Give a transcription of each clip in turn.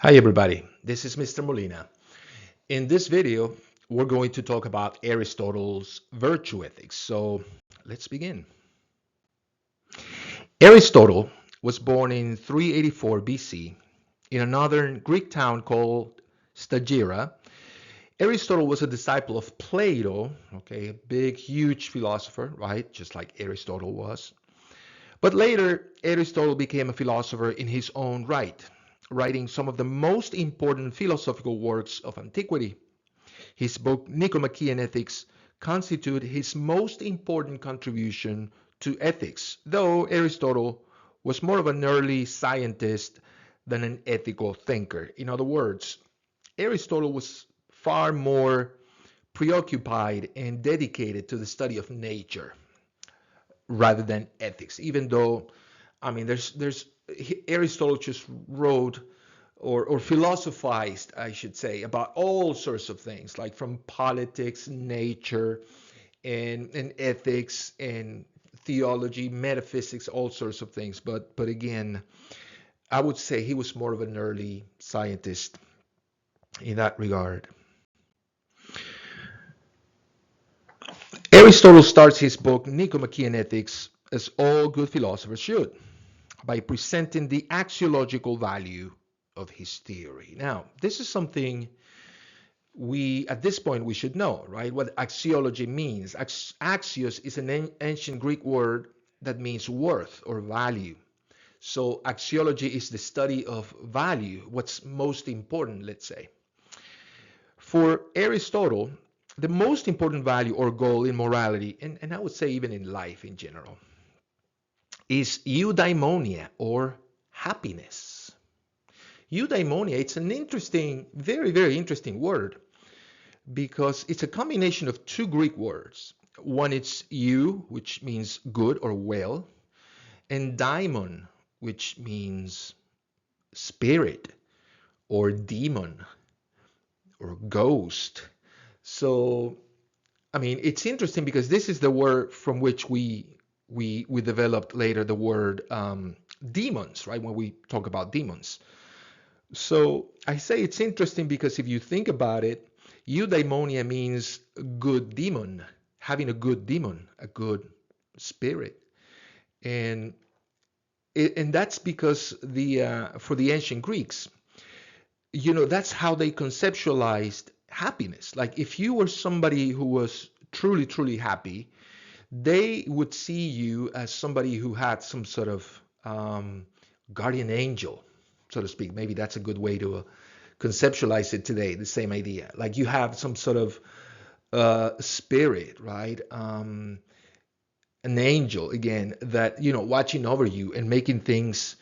Hi everybody, this is Mr. Molina. In this video, we're going to talk about Aristotle's virtue ethics. So let's begin. Aristotle was born in 384 BC in a northern Greek town called Stagira. Aristotle was a disciple of Plato, okay, a big, huge philosopher, right? Just like Aristotle was. But later, Aristotle became a philosopher in his own right, writing some of the most important philosophical works of antiquity. His book Nicomachean Ethics constituted his most important contribution to ethics, though Aristotle was more of an early scientist than an ethical thinker. In other words, Aristotle was far more preoccupied and dedicated to the study of nature rather than ethics, even though, I mean, Aristotle just wrote or philosophized, I should say, about all sorts of things, like from politics, nature, and ethics, and theology, metaphysics, all sorts of things. But again, I would say he was more of an early scientist in that regard. Aristotle starts his book Nicomachean Ethics, as all good philosophers should, by presenting the axiological value of his theory. Now, this is something at this point we should know, right? What axiology means. Axios is an ancient Greek word that means worth or value. So axiology is the study of value, what's most important, let's say. For Aristotle, the most important value or goal in morality, and I would say even in life in general, is eudaimonia or happiness. Eudaimonia, it's an interesting, very, very interesting word because it's a combination of two Greek words. One is eu, which means good or well, and daimon, which means spirit or demon or ghost. So, I mean, it's interesting because this is the word from which we developed later the word demons, right? When we talk about demons. So I say it's interesting because if you think about it, eudaimonia means good demon, having a good demon, a good spirit, and and that's because for the ancient Greeks, that's how they conceptualized happiness. Like if you were somebody who was truly, truly happy, they would see you as somebody who had some sort of guardian angel, so to speak. Maybe that's a good way to conceptualize it today, the same idea. Like you have some sort of spirit, right? An angel, again, that, watching over you and making things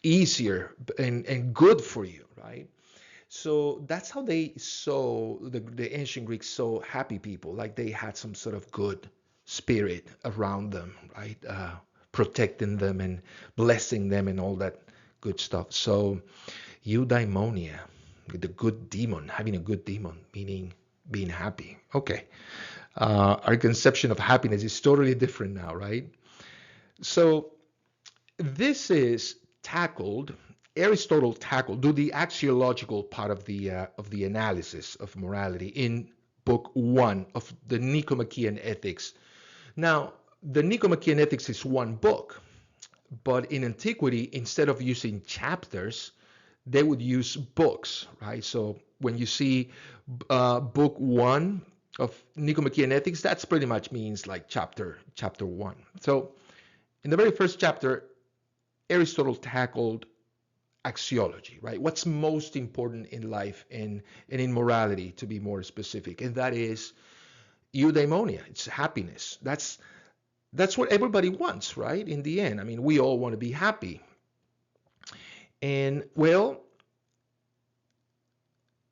easier and good for you, right? So that's how they saw the ancient Greeks saw happy people, like they had some sort of good spirit around them, right? Protecting them and blessing them and all that good stuff. So eudaimonia, the good demon, having a good demon, meaning being happy. Okay. Our conception of happiness is totally different now, right? So this is tackled. Aristotle tackled do the axiological part of the analysis of morality in book 1 of the Nicomachean Ethics. Now, the Nicomachean Ethics is one book, but in antiquity, instead of using chapters, they would use books, right? So when you see book 1 of Nicomachean Ethics, that's pretty much means like chapter 1. So in the very first chapter, Aristotle tackled axiology, right? What's most important in life and in morality, to be more specific, and that is eudaimonia. It's happiness. That's what everybody wants, right? In the end, I mean, we all want to be happy. And well,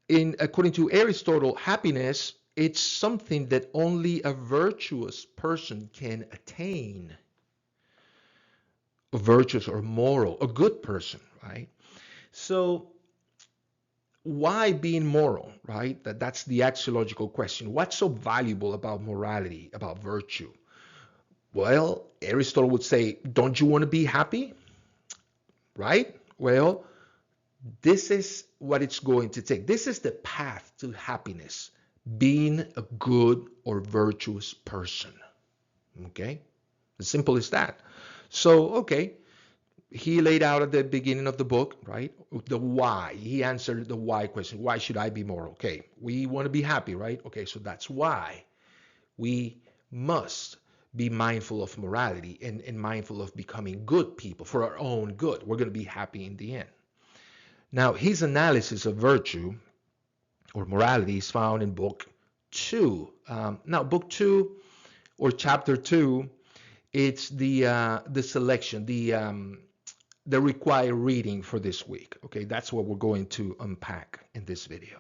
in according to Aristotle, happiness it's something that only a virtuous person can attain. A virtuous or moral, a good person, right? So why being moral, right? That's the axiological question. What's so valuable about morality, about virtue? Well, Aristotle would say, don't you want to be happy? Right? Well, This is what it's going to take. This is the path to happiness, being a good or virtuous person. Okay? As simple as that. So, okay, he laid out at the beginning of the book, right? The why. He answered the why question. Why should I be moral? Okay, we want to be happy, right? Okay, so that's why we must be mindful of morality and mindful of becoming good people for our own good. We're going to be happy in the end. Now, his analysis of virtue or morality is found in book two. Now, book two or chapter two, it's the selection, the required reading for this week. Okay, that's what we're going to unpack in this video.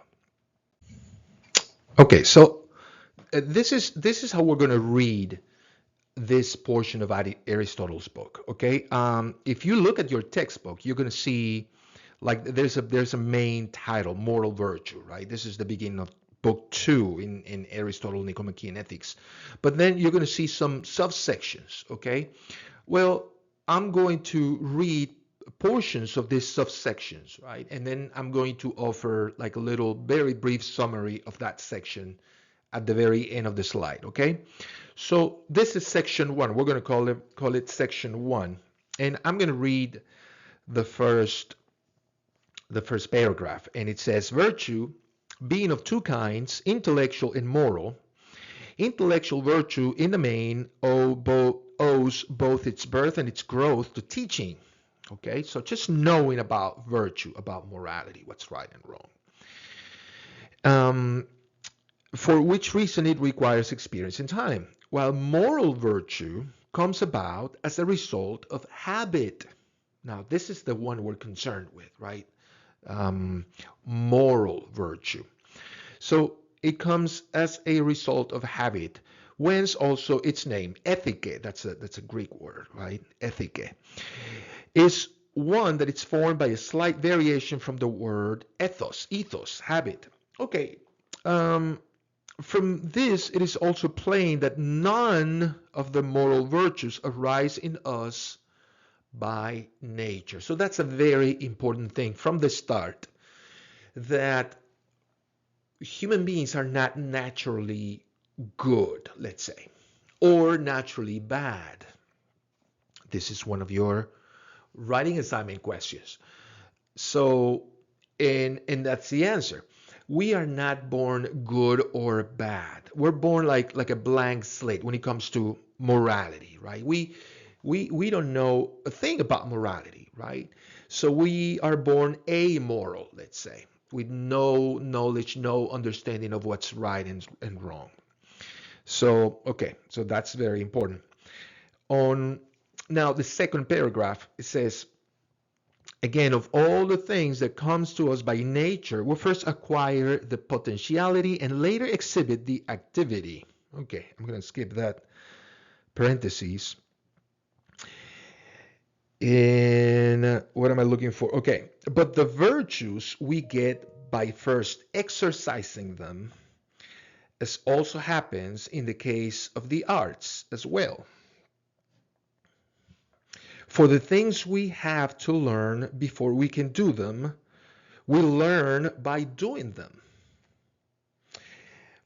Okay, so this is how we're going to read this portion of Aristotle's book. Okay, if you look at your textbook, you're going to see like there's a main title, moral virtue, right? This is the beginning of book two in Aristotle, Nicomachean Ethics. But then you're going to see some subsections. Okay, well, I'm going to read portions of these subsections, right? And then I'm going to offer like a little very brief summary of that section at the very end of the slide, okay? So this is section one. We're going to call it section one. And I'm going to read the first paragraph. And it says, virtue, being of two kinds, intellectual and moral. Intellectual virtue in the main owes both its birth and its growth to teaching. Okay, so just knowing about virtue, about morality, what's right and wrong. For which reason it requires experience and time. While moral virtue comes about as a result of habit. Now, this is the one we're concerned with, right? Moral virtue. So it comes as a result of habit, whence also its name, ethike. That's a Greek word, right? Ethike is one that it's formed by a slight variation from the word ethos, habit. Okay. From this, it is also plain that none of the moral virtues arise in us by nature. So that's a very important thing from the start, that human beings are not naturally good, let's say, or naturally bad. This is one of your writing assignment questions. So, and that's the answer. We are not born good or bad. We're born like a blank slate when it comes to morality, right? We don't know a thing about morality, right? So we are born amoral, let's say, with no knowledge, no understanding of what's right and wrong. So, okay, so that's very important. On now the second paragraph, it says, again, of all the things that comes to us by nature, we first acquire the potentiality and later exhibit the activity. Okay, I'm going to skip that parentheses. And what am I looking for? Okay, but the virtues we get by first exercising them, as also happens in the case of the arts as well. For the things we have to learn before we can do them, we learn by doing them.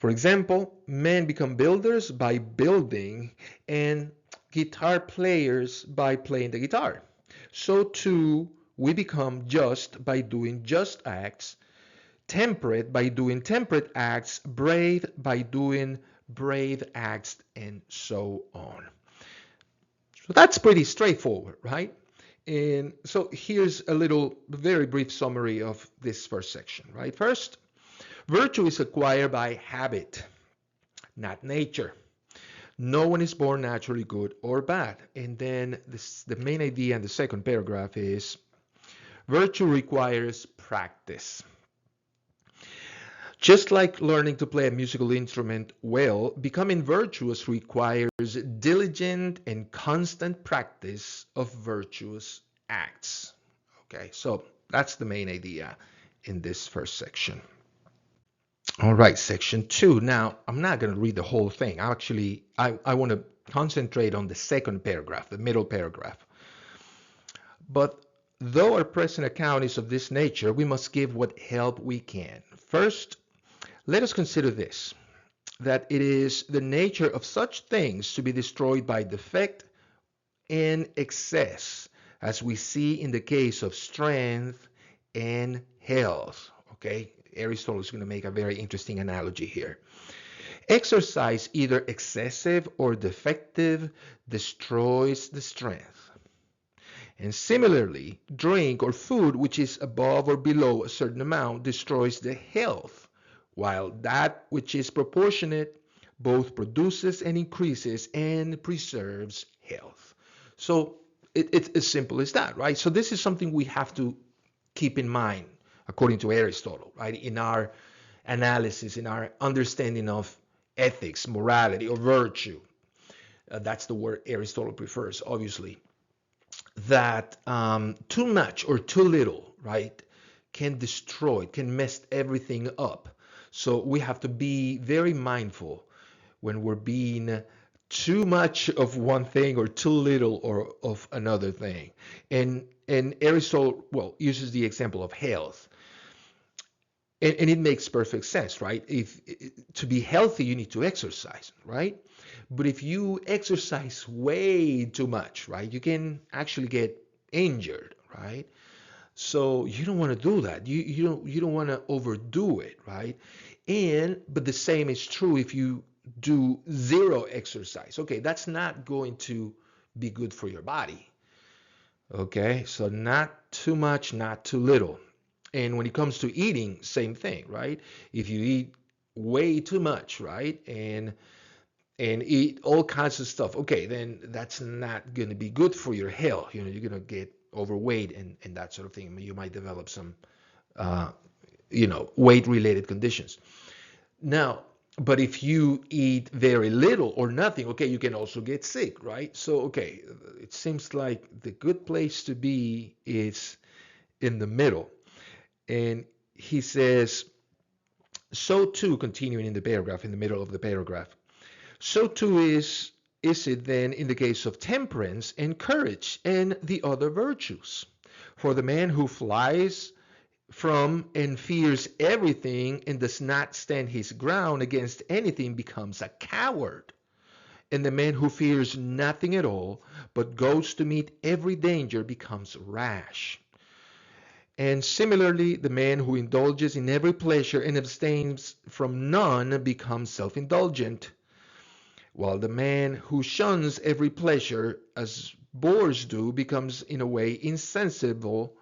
For example, men become builders by building, and guitar players by playing the guitar. So too, we become just by doing just acts, temperate by doing temperate acts, brave by doing brave acts, and so on. So that's pretty straightforward, right? And so here's a little very brief summary of this first section, right? First, virtue is acquired by habit, not nature. No one is born naturally good or bad. And then the main idea in the second paragraph is virtue requires practice. Just like learning to play a musical instrument well, becoming virtuous requires diligent and constant practice of virtuous acts. Okay, so that's the main idea in this first section. All right, section two. Now, I'm not going to read the whole thing. I want to concentrate on the second paragraph, the middle paragraph. But Though our present account is of this nature, we must give what help we can. First, let us consider this, that it is the nature of such things to be destroyed by defect and excess, as we see in the case of strength and health. Okay, Aristotle is going to make a very interesting analogy here. Exercise, either excessive or defective, destroys the strength. And similarly, drink or food which is above or below a certain amount destroys the health, while that which is proportionate both produces and increases and preserves health. So it's as simple as that, right? So this is something we have to keep in mind, according to Aristotle, right? In our analysis, in our understanding of ethics, morality, or virtue. That's the word Aristotle prefers, obviously. That too much or too little, right, can destroy, can mess everything up. So we have to be very mindful when we're being too much of one thing or too little or of another thing. And Aristotle, well, uses the example of health. And it makes perfect sense, right? If to be healthy, you need to exercise, right? But if you exercise way too much, right, you can actually get injured, right? So you don't want to do that. You don't want to overdo it, right? But the same is true if you do zero exercise. Okay, that's not going to be good for your body. Okay, so not too much, not too little. And when it comes to eating, same thing, right? If you eat way too much, right, and eat all kinds of stuff, okay, then that's not going to be good for your health. You're going to get overweight and that sort of thing. I mean, you might develop some, weight-related conditions. Now, but if you eat very little or nothing, okay, you can also get sick, right? So, okay, it seems like the good place to be is in the middle. And he says, so too, continuing in the paragraph, in the middle of the paragraph, so too is it then in the case of temperance and courage and the other virtues. For the man who flies from and fears everything and does not stand his ground against anything becomes a coward. And the man who fears nothing at all but goes to meet every danger becomes rash. And similarly, the man who indulges in every pleasure and abstains from none becomes self-indulgent, while the man who shuns every pleasure, as boors do, becomes in a way insensible.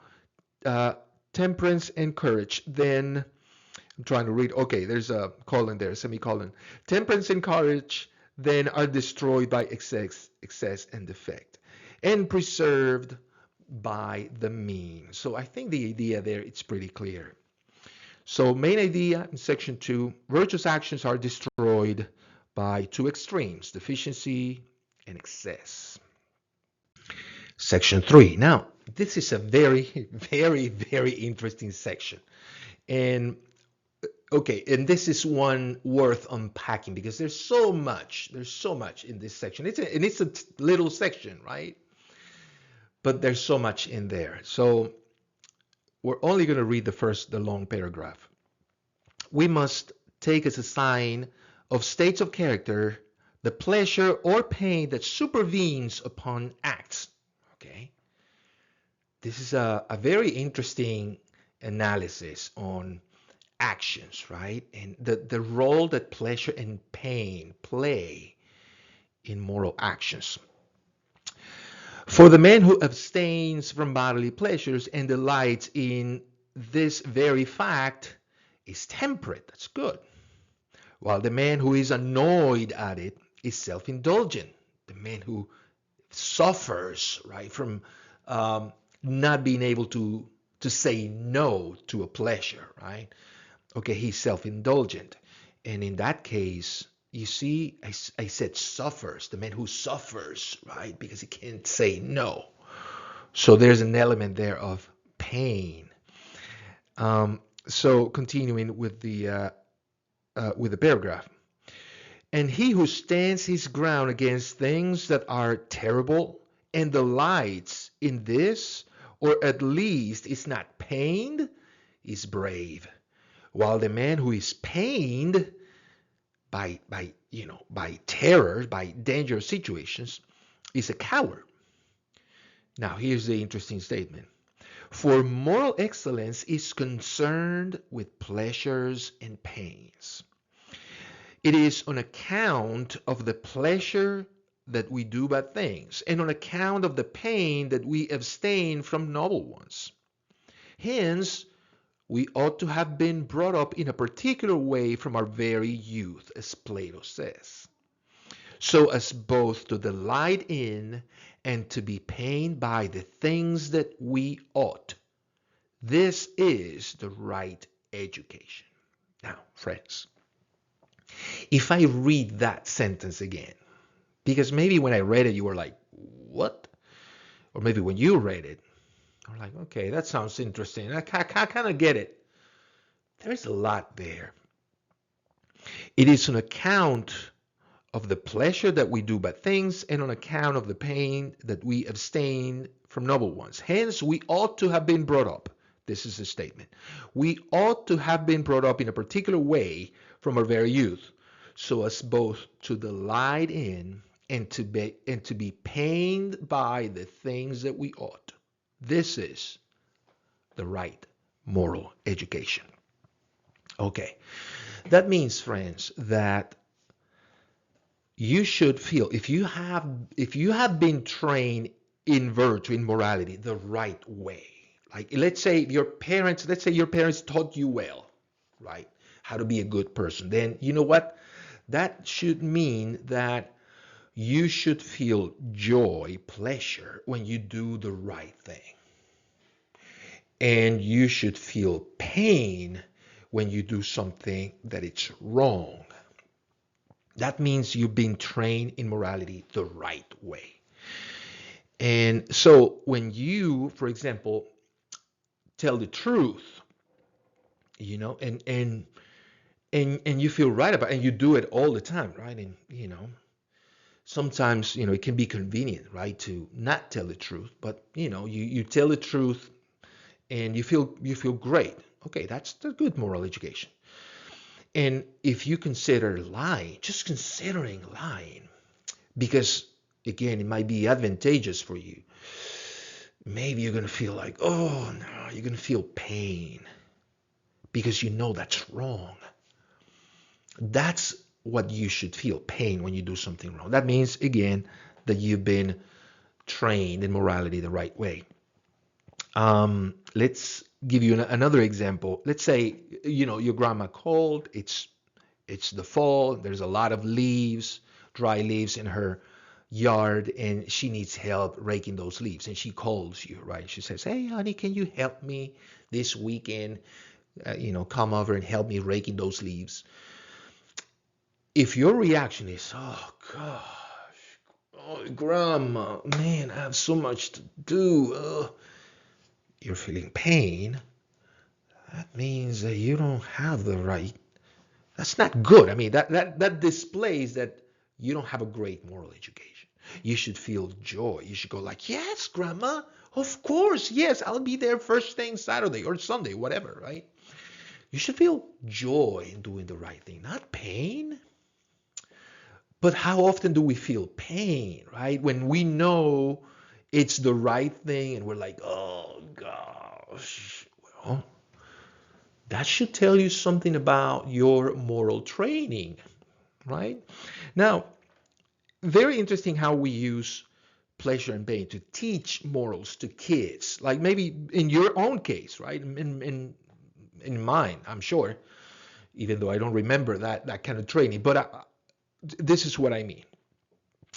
Temperance and courage, then, I'm trying to read, okay, there's a colon there, semicolon. Temperance and courage then are destroyed by excess and defect, and preserved by the mean. So I think the idea there, it's pretty clear. So main idea in section 2, virtuous actions are destroyed by two extremes, deficiency and excess. Section 3. Now, this is a very, very, very interesting section. And okay, and this is one worth unpacking because there's so much in this section. It's a little section, right? But there's so much in there. So we're only going to read the long paragraph. We must take as a sign of states of character the pleasure or pain that supervenes upon acts. Okay? This is a very interesting analysis on actions, right? And the role that pleasure and pain play in moral actions. For the man who abstains from bodily pleasures and delights in this very fact is temperate. That's good. While the man who is annoyed at it is self-indulgent. The man who suffers, right, from not being able to say no to a pleasure, right? Okay, he's self-indulgent. And in that case, you see, I said suffers, the man who suffers, right? Because he can't say no. So there's an element there of pain. So continuing with the paragraph. And he who stands his ground against things that are terrible and delights in this or at least is not pained, is brave. While the man who is pained by terror, by dangerous situations, is a coward. Now, here's the interesting statement. For moral excellence is concerned with pleasures and pains. It is on account of the pleasure that we do bad things, and on account of the pain that we abstain from noble ones. Hence, we ought to have been brought up in a particular way from our very youth, as Plato says, so as both to delight in and to be pained by the things that we ought. This is the right education. Now, friends, if I read that sentence again, because maybe when I read it, you were like, what? Or maybe when you read it, you were like, okay, that sounds interesting. I kind of get it. There's a lot there. It is on account of the pleasure that we do bad things and on account of the pain that we abstain from noble ones. Hence, we ought to have been brought up. This is a statement. We ought to have been brought up in a particular way from our very youth, so as both to delight in and to be pained by the things that we ought. This is the right moral education. Okay. That means, friends, that you should feel if you have been trained in virtue, in morality, the right way. Like let's say your parents taught you well, right? How to be a good person. Then you know what? That should mean that you should feel joy, pleasure when you do the right thing. And you should feel pain when you do something that it's wrong. That means you've been trained in morality the right way. And so when you, for example, tell the truth, and you feel right about it, and you do it all the time, right? And sometimes, it can be convenient, right, to not tell the truth, but you tell the truth and you feel great. Okay, that's the good moral education. And if you consider lying, just considering lying, because again, it might be advantageous for you. Maybe you're going to feel like, oh no, you're going to feel pain because you know that's wrong. That's what you should feel, pain when you do something wrong. That means, again, that you've been trained in morality the right way. Let's give you another example. Let's say, your grandma called. It's the fall. There's a lot of leaves, dry leaves in her yard, and she needs help raking those leaves. And she calls you, right? She says, "Hey, honey, can you help me this weekend? Come over and help me raking those leaves." If your reaction is, "Oh gosh, oh grandma, man, I have so much to do," you're feeling pain. That means that you don't have the right. That's not good. I mean, that displays that you don't have a great moral education. You should feel joy. You should go like, "Yes, grandma, of course, yes, I'll be there first thing Saturday or Sunday, whatever," right? You should feel joy in doing the right thing, not pain. But how often do we feel pain, right? When we know it's the right thing and we're like, "Oh gosh." Well, that should tell you something about your moral training, right? Now, very interesting how we use pleasure and pain to teach morals to kids. Like maybe in your own case, right? In mine, I'm sure, even though I don't remember that kind of training. But this is what I mean.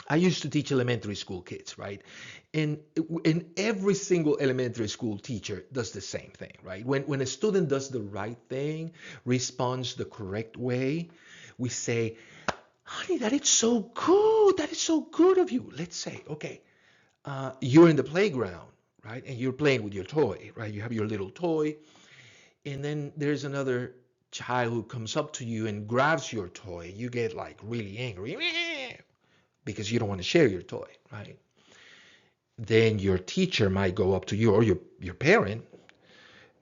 I used to teach elementary school kids, right? And every single elementary school teacher does the same thing, right? When a student does the right thing, responds the correct way, we say, "Honey, that is so good. That is so good of you." Let's say, okay, you're in the playground, right? And you're playing with your toy, right? You have your little toy. And then there's another child who comes up to you and grabs your toy. You get like really angry because you don't want to share your toy, right? then your teacher might go up to you, or your parent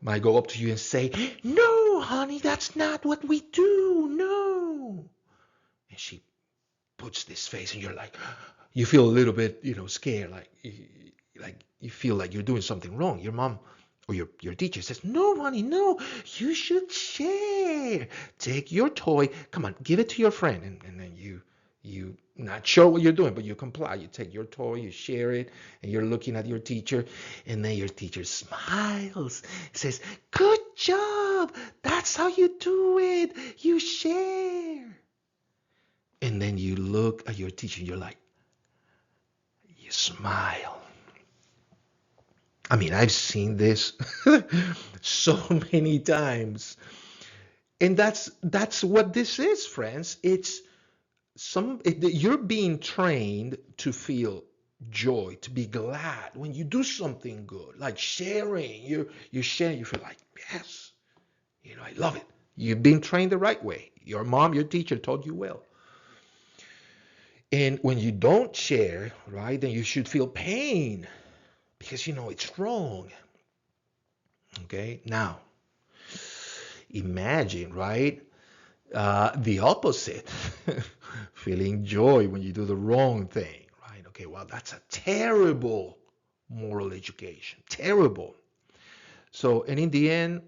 might go up to you and say, "No, honey, that's not what we do. No." And she puts this face, and you're like, you feel a little bit, scared, like you feel like you're doing something wrong. Your mom or your teacher says, "No, honey, no, you should share. Take your toy. Come on, give it to your friend." And then you not sure what you're doing, but you comply. You take your toy, you share it, and you're looking at your teacher, and then your teacher smiles, says, "Good job. That's how you do it. You share." And then you look at your teacher and you're like, you smile. I mean, I've seen this so many times. And that's what this is, friends. You're being trained to feel joy, to be glad when you do something good, like sharing. You share, you feel like, yes, I love it. You've been trained the right way. Your mom, your teacher told you well. And when you don't share, right, then you should feel pain because it's wrong. Okay, now imagine, right, the opposite, feeling joy when you do the wrong thing, right? Okay, well, that's a terrible moral education, terrible. So, and in the end,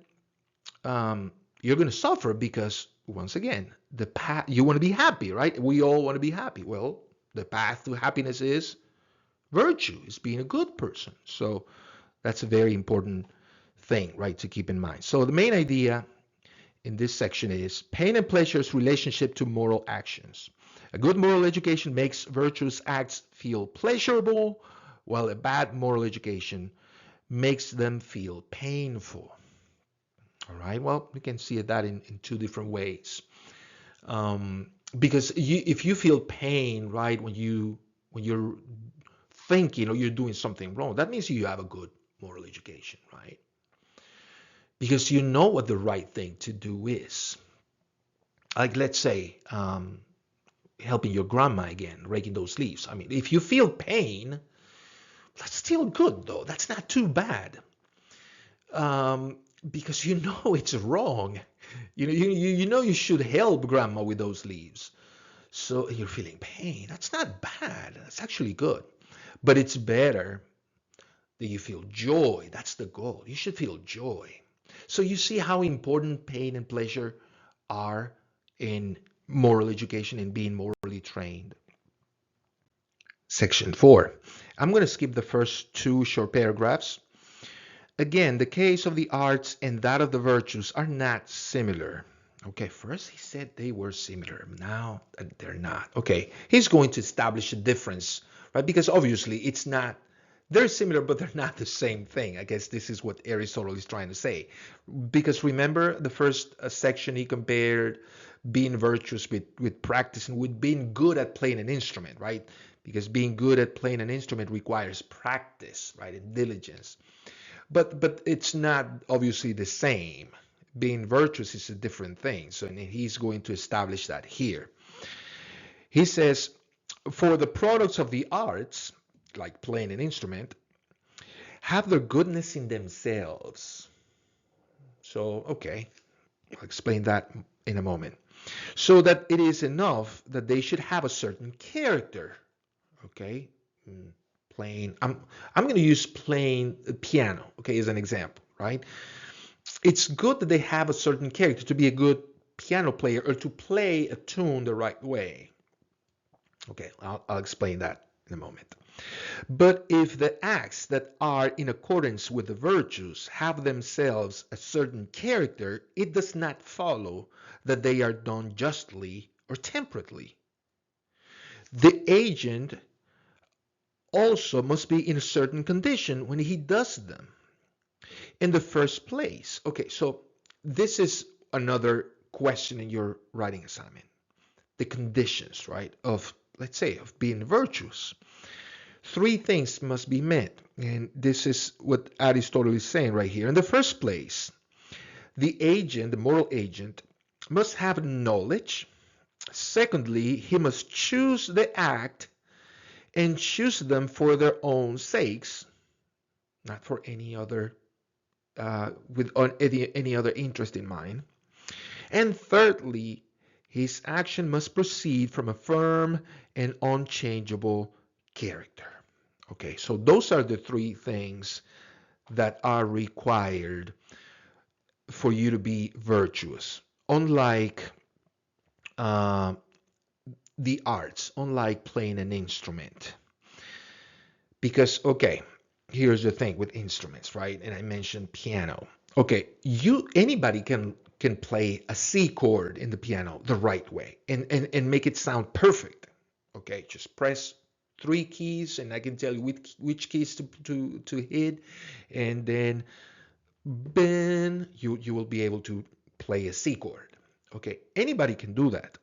you're going to suffer because, once again, the path, you want to be happy, right? We all want to be happy. Well, the path to happiness is virtue, is being a good person. So that's a very important thing, right, to keep in mind. So the main idea in this section is pain and pleasure's relationship to moral actions. A good moral education makes virtuous acts feel pleasurable, while a bad moral education makes them feel painful. All right, well, we can see that in two different ways. Because if you feel pain, right, when you're thinking or you're doing something wrong, that means you have a good moral education, right? Because you know what the right thing to do is. Like, let's say, helping your grandma again, raking those leaves. I mean, if you feel pain, that's still good, though. That's not too bad. Because you know it's wrong. You should help grandma with those leaves. So you're feeling pain. That's not bad. That's actually good. But it's better that you feel joy. That's the goal. You should feel joy. So you see how important pain and pleasure are in moral education and being morally trained. Section 4. I'm going to skip the first two short paragraphs. Again, the case of the arts and that of the virtues are not similar. Okay, first he said they were similar. Now they're not. Okay, he's going to establish a difference, right? Because obviously it's not, they're similar, but they're not the same thing. I guess this is what Aristotle is trying to say. Because remember the first section, he compared being virtuous with practicing, with being good at playing an instrument, right? Because being good at playing an instrument requires practice, right, and diligence. But it's not obviously the same. Being virtuous is a different thing. So and he's going to establish that here. He says, for the products of the arts, like playing an instrument, have their goodness in themselves. So, okay, I'll explain that in a moment. So that it is enough that they should have a certain character. Okay, playing. I'm going to use playing piano. Okay, as an example, right? It's good that they have a certain character to be a good piano player or to play a tune the right way. Okay, I'll explain that in a moment. But if the acts that are in accordance with the virtues have themselves a certain character, it does not follow that they are done justly or temperately. The agent also must be in a certain condition when he does them. In the first place, okay, so this is another question in your writing assignment. The conditions, right, of, let's say, of being virtuous. Three things must be met, and this is what Aristotle is saying right here. In the first place, the agent, the moral agent, must have knowledge. Secondly, he must choose the act. and choose them for their own sakes, not for any other, with any other interest in mind. And thirdly, his action must proceed from a firm and unchangeable character. Okay, so those are the three things that are required for you to be virtuous. Unlike uh, the arts, unlike playing an instrument. Because, okay, here's the thing with instruments, right? And I mentioned piano. Okay, anybody can play a C chord in the piano the right way and make it sound perfect. Okay, just press three keys and I can tell you which keys to hit, and then then you will be able to play a C chord. Okay, anybody can do that.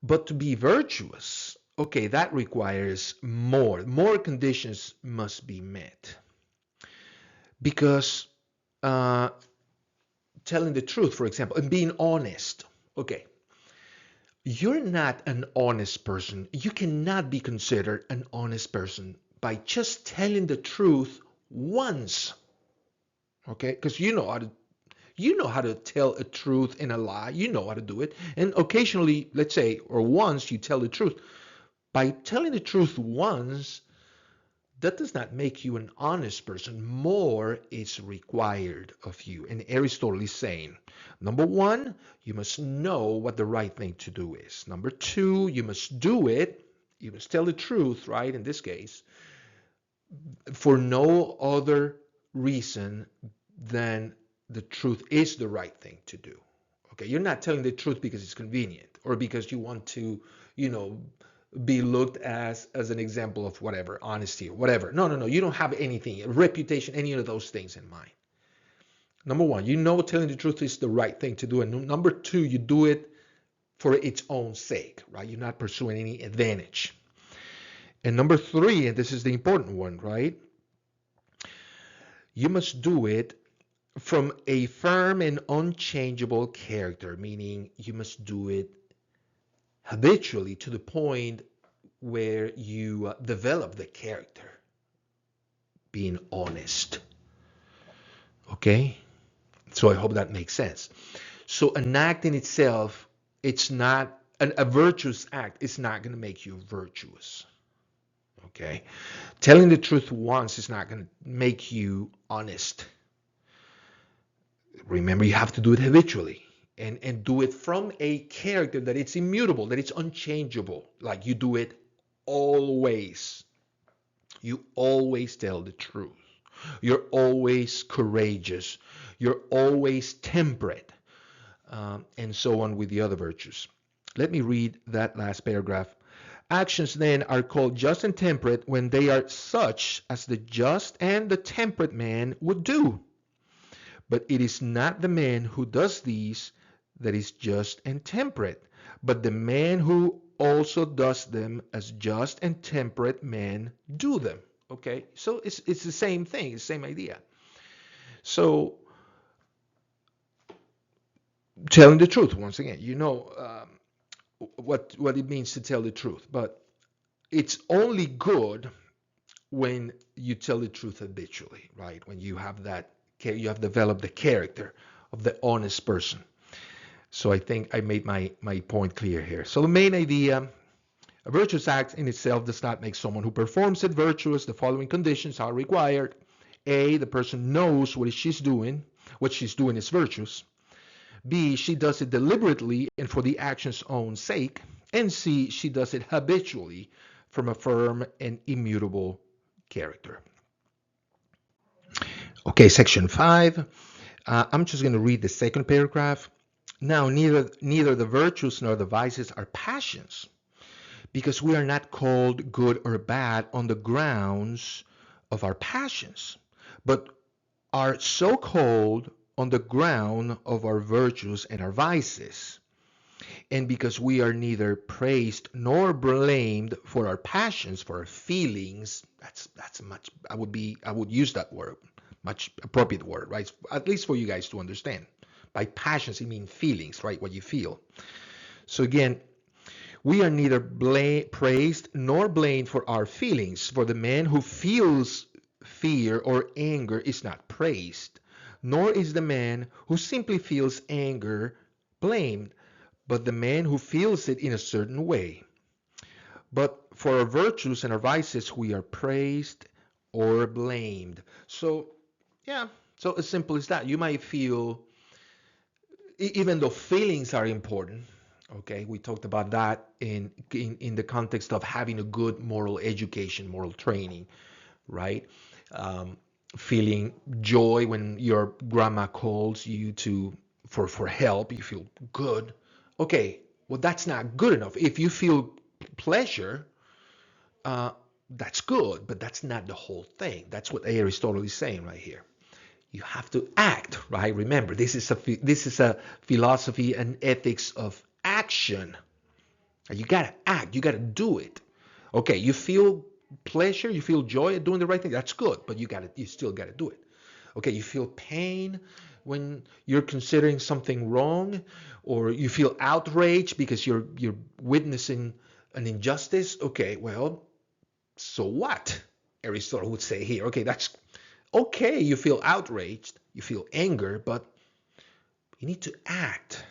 But to be virtuous, okay, that requires more. More conditions must be met. Because uh, telling the truth, for example, and being honest, okay, you're not an honest person. You cannot be considered an honest person by just telling the truth once, okay? Because you know how to tell a truth and a lie. You know how to do it. And occasionally, let's say, or once you tell the truth. By telling the truth once, that does not make you an honest person. More is required of you. And Aristotle is saying, number one, you must know what the right thing to do is. Number two, you must do it. You must tell the truth, right? In this case, for no other reason than the truth is the right thing to do. Okay, you're not telling the truth because it's convenient or because you want to, you know, be looked as an example of whatever, honesty or whatever. No, no, no. You don't have anything, reputation, any of those things in mind. Number one, you know telling the truth is the right thing to do. And number two, you do it for its own sake, right? You're not pursuing any advantage. And number three, and this is the important one, right? You must do it from a firm and unchangeable character, meaning you must do it habitually to the point where you develop the character, being honest. Okay? So I hope that makes sense. So an act in itself, it's not a virtuous act. It's not going to make you virtuous. Okay? Telling the truth once is not going to make you honest. Remember, you have to do it habitually and do it from a character that it's immutable, that it's unchangeable. Like you do it always. You always tell the truth. You're always courageous. You're always temperate, and so on with the other virtues. Let me read that last paragraph. Actions then are called just and temperate when they are such as the just and the temperate man would do. But it is not the man who does these that is just and temperate, but the man who also does them as just and temperate men do them. Okay, so it's the same thing, the same idea. So telling the truth, once again, what it means to tell the truth, but it's only good when you tell the truth habitually, right? When you have you have developed the character of the honest person. So I think I made my point clear here. So the main idea, a virtuous act in itself does not make someone who performs it virtuous. The following conditions are required. A, the person knows what she's doing is virtuous. B, she does it deliberately and for the action's own sake. And C, she does it habitually from a firm and immutable character. Okay, section 5. I'm just going to read the second paragraph. Now, neither the virtues nor the vices are passions, because we are not called good or bad on the grounds of our passions, but are so called on the ground of our virtues and our vices. And because we are neither praised nor blamed for our passions, for our feelings, that's much, I would use that word, much appropriate word, right? At least for you guys to understand. By passions, it means feelings, right? What you feel. So again, We are neither praised nor blamed for our feelings. For the man who feels fear or anger is not praised, nor is the man who simply feels anger blamed, but the man who feels it in a certain way. But for our virtues and our vices, we are praised or blamed. So, yeah, so as simple as that. You might feel, even though feelings are important, okay, we talked about that in the context of having a good moral education, moral training, right? Um, Feeling joy when your grandma calls you to for help, you feel good. Okay, well that's not good enough. If you feel pleasure, uh, that's good, but that's not the whole thing. That's what Aristotle is saying right here. You have to act, right? Remember, this is a philosophy and ethics of action. You gotta act. You gotta do it. Okay, you feel pleasure, you feel joy at doing the right thing. That's good, but you still gotta do it. Okay, you feel pain when you're considering something wrong, or you feel outrage because you're witnessing an injustice. Okay, well, so what? Aristotle would say here. Okay, that's okay. You feel outraged, you feel anger, but you need to act.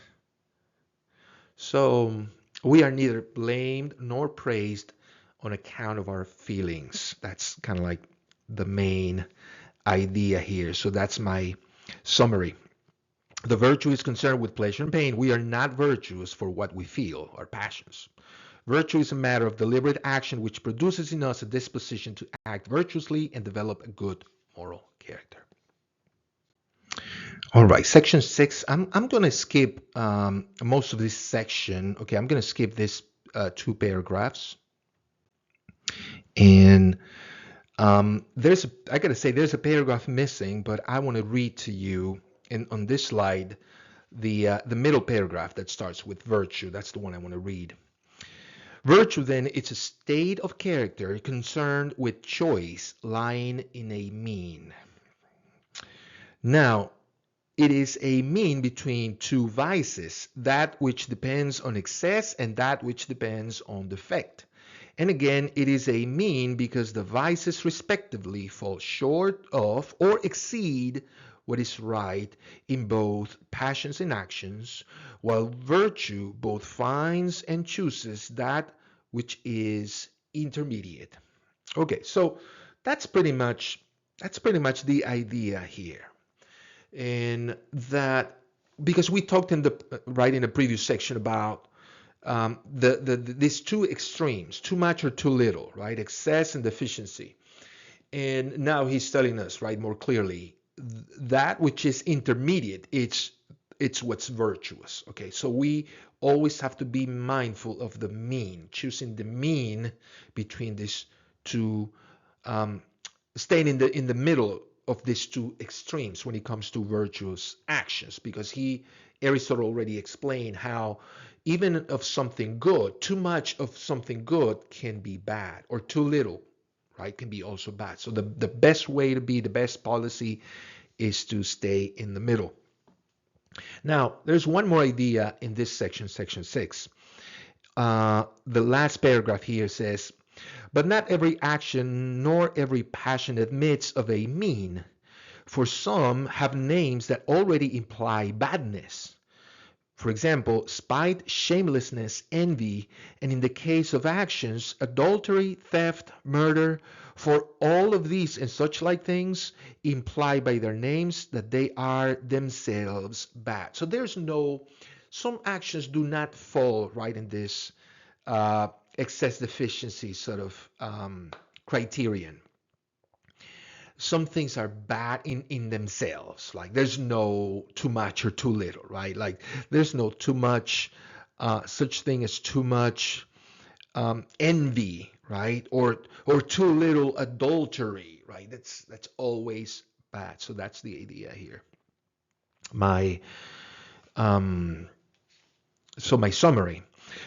So we are neither blamed nor praised on account of our feelings. That's kind of like the main idea here. So that's my summary. The virtue is concerned with pleasure and pain. We are not virtuous for what we feel, our passions. Virtue is a matter of deliberate action which produces in us a disposition to act virtuously and develop a good moral character. All right, section 6. I'm going to skip most of this section. Okay, I'm going to skip this 2 paragraphs. And I got to say, there's a paragraph missing, but I want to read to you on this slide the middle paragraph that starts with virtue. That's the one I want to read. Virtue, then, it's a state of character concerned with choice lying in a mean. Now, it is a mean between two vices, that which depends on excess and that which depends on defect. And again, it is a mean because the vices respectively fall short of or exceed what is right in both passions and actions, while virtue both finds and chooses that which is intermediate. Okay, so that's pretty much the idea here. And that, because we talked in the previous section about these two extremes, too much or too little, right? Excess and deficiency. And now he's telling us, right, more clearly, that which is intermediate, it's what's virtuous. Okay, so we always have to be mindful of the mean, choosing the mean between these two, staying in the middle of these two extremes when it comes to virtuous actions, because Aristotle already explained how even of something good, too much of something good can be bad, or too little, right, can be also bad. So the best way to be, the best policy is to stay in the middle. Now, there's one more idea in this section, section 6. The last paragraph here says, but not every action nor every passion admits of a mean, for some have names that already imply badness. For example, spite, shamelessness, envy, and in the case of actions, adultery, theft, murder, for all of these and such like things imply by their names that they are themselves bad. So some actions do not fall right in this excess deficiency sort of criterion. Some things are bad in themselves. Like there's no too much or too little, right? Like there's no too much, such thing as too much envy, right? Or too little adultery, right? That's always bad. So that's the idea here. My summary.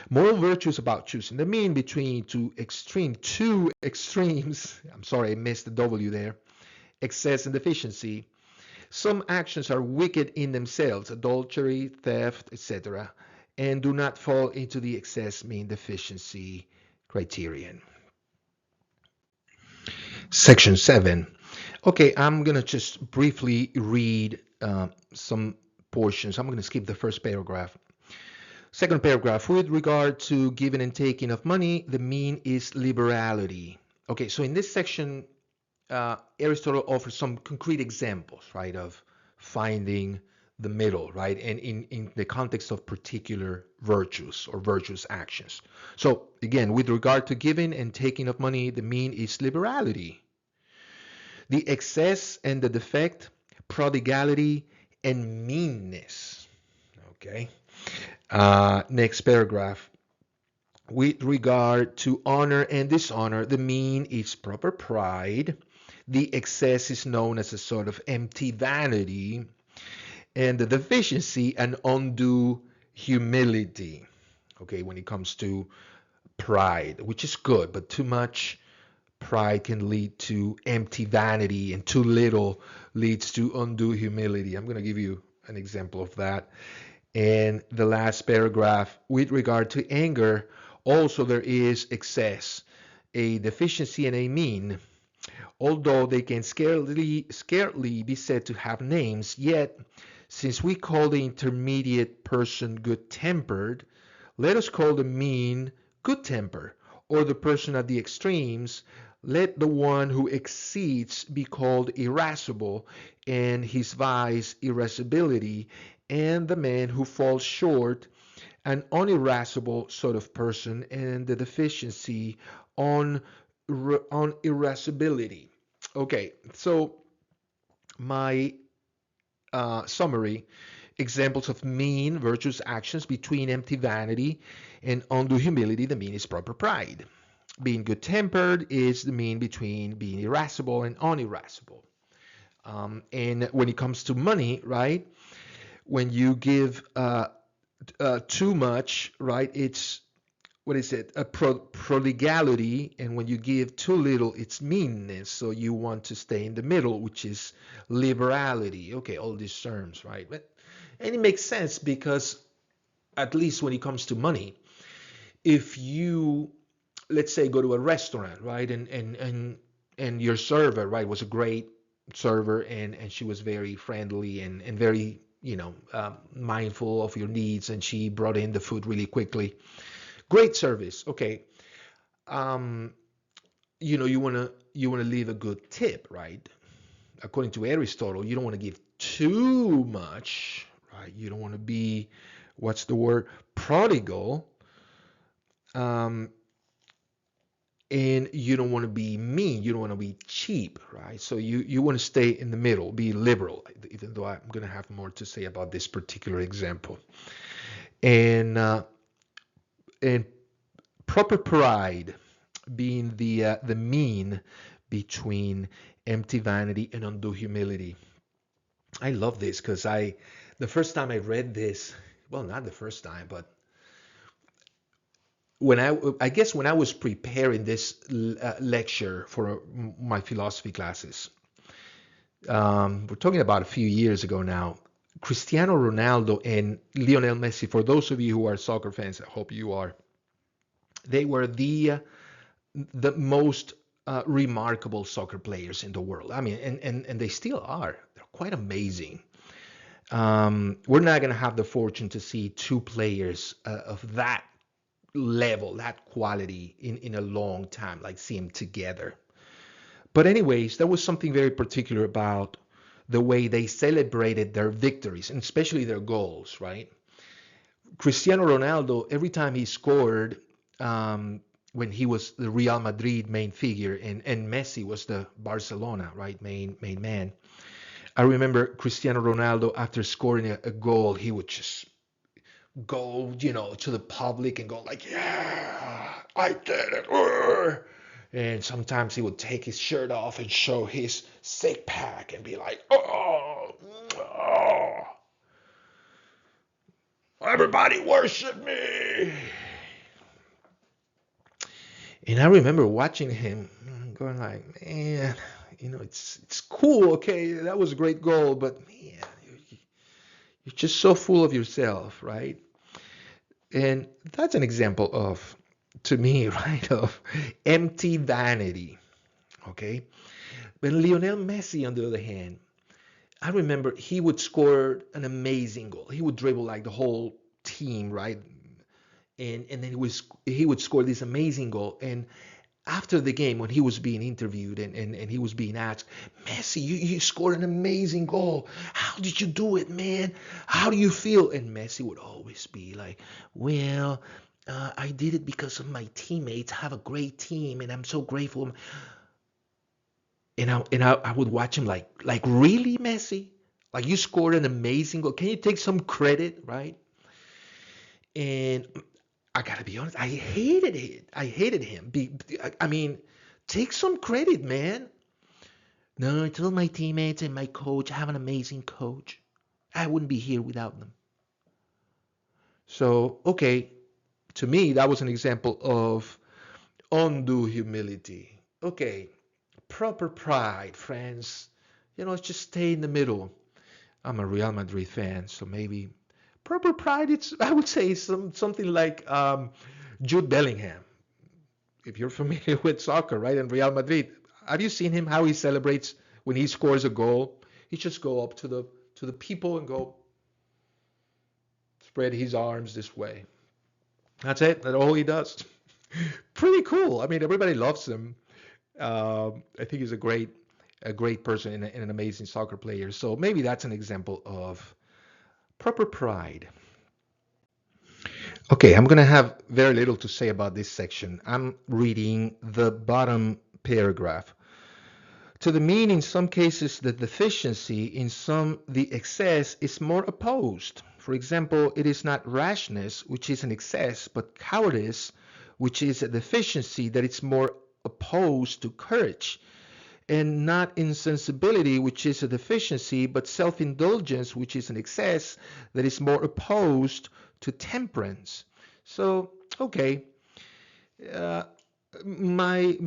Moral virtue is about choosing the mean between two extremes. I'm sorry, I missed the W there. Excess and deficiency. Some actions are wicked in themselves, adultery, theft, etc. and do not fall into the excess mean deficiency criterion. Section 7. Okay, I'm going to just briefly read some portions. I'm going to skip the first paragraph. Second paragraph, with regard to giving and taking of money, the mean is liberality. Okay, so in this section, Aristotle offers some concrete examples, right, of finding the middle, right, and in the context of particular virtues or virtuous actions. So again, with regard to giving and taking of money, the mean is liberality. The excess and the defect, prodigality, and meanness. Okay. Next paragraph. With regard to honor and dishonor, the mean is proper pride. The excess is known as a sort of empty vanity, and the deficiency an undue humility. Okay, when it comes to pride, which is good, but too much pride can lead to empty vanity, and too little leads to undue humility. I'm going to give you an example of that. And the last paragraph, with regard to anger, also there is excess, a deficiency, and a mean. Although they can scarcely be said to have names, yet since we call the intermediate person good-tempered, let us call the mean good-tempered, or the person at the extremes, let the one who exceeds be called irascible, and his vice irascibility, and the man who falls short an unirascible sort of person, and the deficiency on irascibility. Okay, so my summary: examples of mean virtuous actions between empty vanity and undue humility. The mean is proper pride. Being good-tempered is the mean between being irascible and unirascible. And when it comes to money, right, when you give too much, right, it's, what is it, a prodigality, and when you give too little, it's meanness. So you want to stay in the middle, which is liberality. Okay, all these terms, right? And it makes sense because, at least when it comes to money, if you, let's say, go to a restaurant, right, and your server, right, was a great server, and she was very friendly and very, mindful of your needs, and she brought in the food really quickly. Great service. Okay. Um, you wanna leave a good tip, right? According to Aristotle, you don't want to give too much, right? You don't want to be, what's the word, prodigal, um, and you don't want to be mean. You don't want to be cheap, right? So you want to stay in the middle, be liberal. Even though I'm gonna have more to say about this particular example, and and proper pride being the mean between empty vanity and undue humility. I love this because the first time I read this, well, not the first time, but I guess when I was preparing this lecture for my philosophy classes, we're talking about a few years ago now. Cristiano Ronaldo and Lionel Messi, for those of you who are soccer fans, I hope you are, they were the most remarkable soccer players in the world. I mean, and they still are. They're quite amazing. We're not going to have the fortune to see two players of that level, that quality in a long time, like see them together. But anyways, there was something very particular about the way they celebrated their victories, and especially their goals, right? Cristiano Ronaldo, every time he scored, when he was the Real Madrid main figure, and Messi was the Barcelona, right, main man. I remember Cristiano Ronaldo, after scoring a goal, he would just go, to the public and go like, "Yeah, I did it." And sometimes he would take his shirt off and show his six pack and be like, "Oh, oh, everybody worship me." And I remember watching him going like, "Man, it's cool. Okay, that was a great goal, but man, you're just so full of yourself, right?" And that's an example of, to me, right, of empty vanity. Okay. But Lionel Messi, on the other hand, I remember he would score an amazing goal. He would dribble like the whole team, right? And then he would score this amazing goal. And after the game, when he was being interviewed and he was being asked, Messi, you scored an amazing goal. How did you do it, man? How do you feel? And Messi would always be like, well, I did it because of my teammates. I have a great team, and I'm so grateful. And I would watch him like really, Messi? Like, you scored an amazing goal. Can you take some credit, right? And I gotta be honest, I hated it. I hated him. I mean, take some credit, man. No, I told my teammates and my coach, I have an amazing coach. I wouldn't be here without them. So, okay, to me, that was an example of undue humility. Okay, proper pride, friends. Just stay in the middle. I'm a Real Madrid fan, so maybe proper pride. It's, I would say, something like Jude Bellingham. If you're familiar with soccer, right, and Real Madrid, have you seen him how he celebrates when he scores a goal? He just go up to the people and go spread his arms this way. That's it. That's all he does. Pretty cool. I mean, everybody loves him. I think he's a great person and an amazing soccer player. So maybe that's an example of proper pride. Okay, I'm going to have very little to say about this section. I'm reading the bottom paragraph. To the mean in some cases the deficiency, in some the excess is more opposed. For example, it is not rashness, which is an excess, but cowardice, which is a deficiency that is more opposed to courage, and not insensibility, which is a deficiency, but self-indulgence, which is an excess that is more opposed to temperance. So, okay, uh, my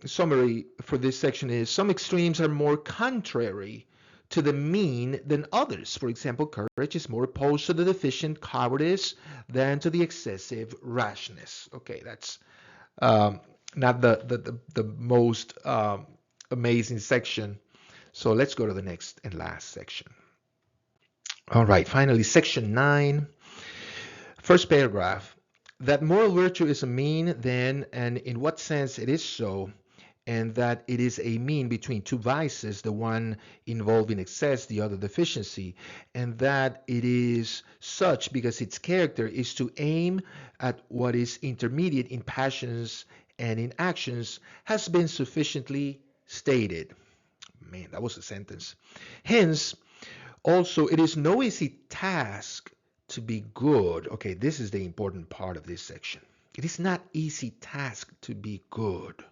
summary for this section is some extremes are more contrary to the mean than others. For example, courage is more opposed to the deficient cowardice than to the excessive rashness. Okay, that's um, not the most amazing section. So let's go to the next and last section. All right, finally, section 9, first paragraph. That moral virtue is a mean, then, and in what sense it is so, and that it is a mean between two vices, the one involving excess, the other deficiency, and that it is such because its character is to aim at what is intermediate in passions and in actions, has been sufficiently stated. Man, that was a sentence. Hence, also, it is no easy task to be good. Okay, this is the important part of this section. It is not easy task to be good.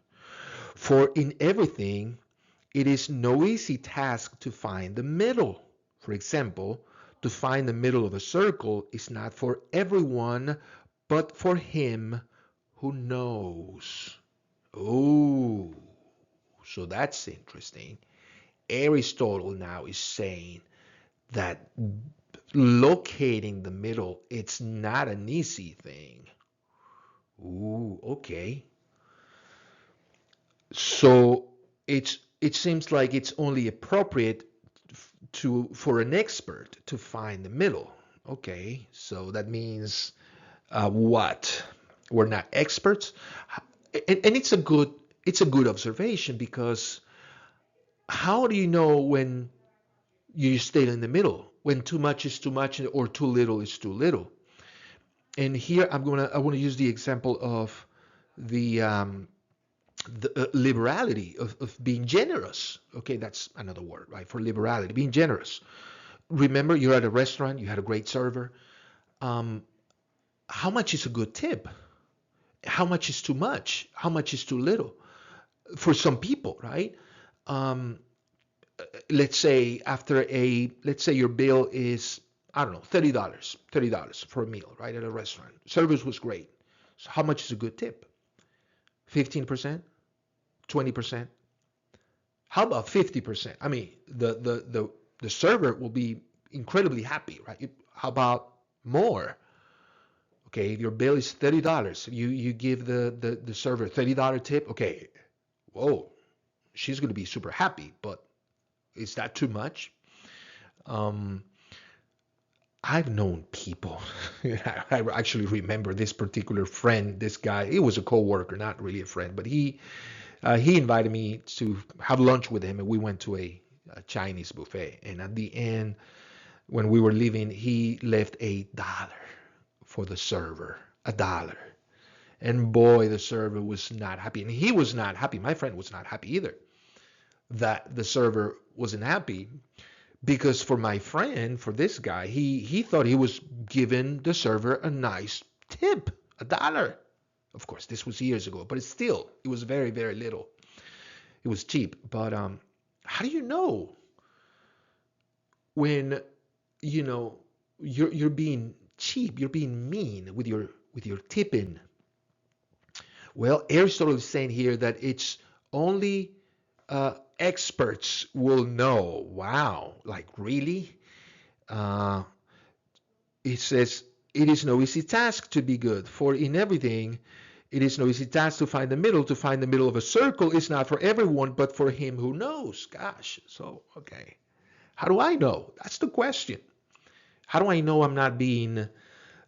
For in everything, it is no easy task to find the middle. For example, to find the middle of a circle is not for everyone, but for him who knows. Oh, so that's interesting. Aristotle now is saying that locating the middle, it's not an easy thing. Ooh, okay. So it seems like it's only appropriate for an expert to find the middle. Okay, so that means what? We're not experts, and it's a good observation, because how do you know when you stay in the middle, when too much is too much or too little is too little? And here I want to use the example of the liberality of being generous. Okay, that's another word, right, for liberality, being generous. Remember, you're at a restaurant, you had a great server. Um, how much is a good tip? How much is too much? How much is too little? For some people, right? Um, let's say your bill is, I don't know, $30 for a meal, right, at a restaurant. Service was great. So how much is a good tip? 15%? 20%? How about 50%? I mean, the server will be incredibly happy, right? How about more? Okay, if your bill is $30, you give the server $30 tip. Okay, whoa, she's gonna be super happy. But is that too much? Um, I've known people. I actually remember this particular friend. This guy, he was a coworker, not really a friend, but he invited me to have lunch with him, and we went to a Chinese buffet. And at the end, when we were leaving, he left $1 for the server, $1. And boy, the server was not happy, and he was not happy. My friend was not happy either that the server wasn't happy, because for my friend, for this guy, he thought he was giving the server a nice tip, $1. Of course, this was years ago, but it was very, very little. It was cheap. But how do you know when you know you're being cheap, you're being mean with your tipping? Well, Aristotle is saying here that it's only experts will know. Wow, like really? Uh, it says, it is no easy task to be good, for in everything it is no easy task to find the middle. To find the middle of a circle is not for everyone, but for him who knows. Gosh, so, okay. How do I know? That's the question. How do I know I'm not being,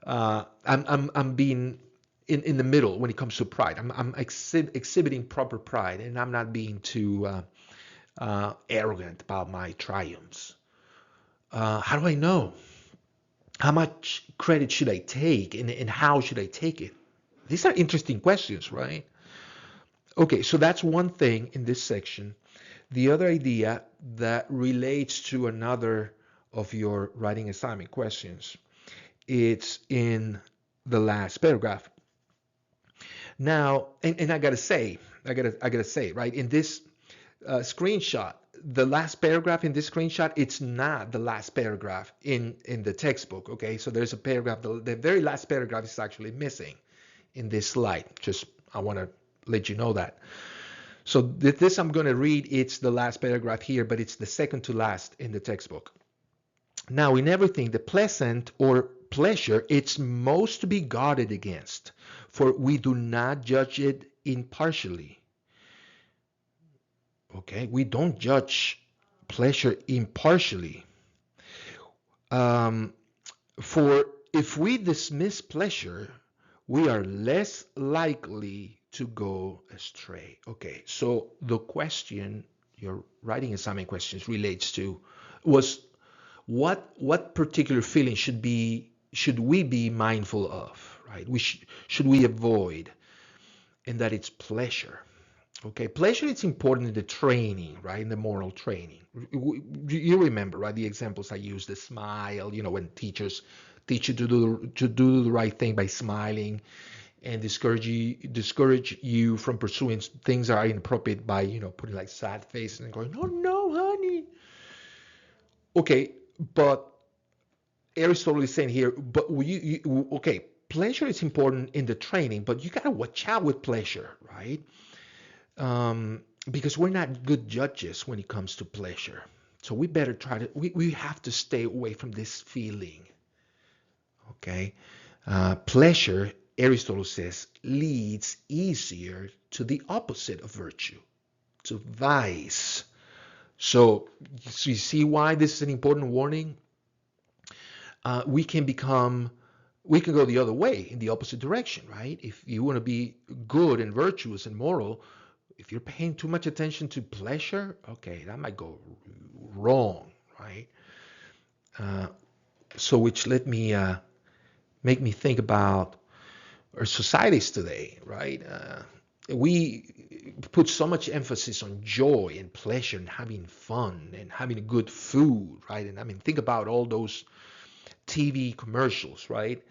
I'm being in the middle when it comes to pride? I'm exhibiting proper pride, and I'm not being too arrogant about my triumphs. How do I know? How much credit should I take, and how should I take it? These are interesting questions, right? Okay, so that's one thing in this section. The other idea that relates to another of your writing assignment questions, it's in the last paragraph. Now, and I gotta say, right, in this screenshot, the last paragraph in this screenshot, it's not the last paragraph in the textbook. Okay, so there's a paragraph. The very last paragraph is actually missing in this slide. Just I want to let you know that. So this I'm going to read. It's the last paragraph here, but it's the second to last in the textbook. Now, in everything, the pleasant or pleasure, it's most to be guarded against, for we do not judge it impartially. Okay, we don't judge pleasure impartially. Um, for if we dismiss pleasure, we are less likely to go astray. Okay, so the question, your writing assignment questions relates to was what particular feeling should we be mindful of, right? Should we avoid, and that it's pleasure. Okay, pleasure is important in the training, right? In the moral training. You remember, right? The examples I used, the smile, when teachers teach you to do the right thing by smiling, and discourage you from pursuing things that are inappropriate by, putting like sad face and going, "Oh no, honey." Okay, but Aristotle is saying here, but okay, pleasure is important in the training, but you gotta watch out with pleasure, right? Because we're not good judges when it comes to pleasure. So we better we have to stay away from this feeling. Okay. Pleasure, Aristotle says, leads easier to the opposite of virtue, to vice. So you see why this is an important warning? We can go the other way in the opposite direction, right? If you want to be good and virtuous and moral, if you're paying too much attention to pleasure, okay, that might go wrong, right? So which let me make me think about our societies today, right? We put so much emphasis on joy and pleasure and having fun and having good food, right? And I mean, think about all those TV commercials, right?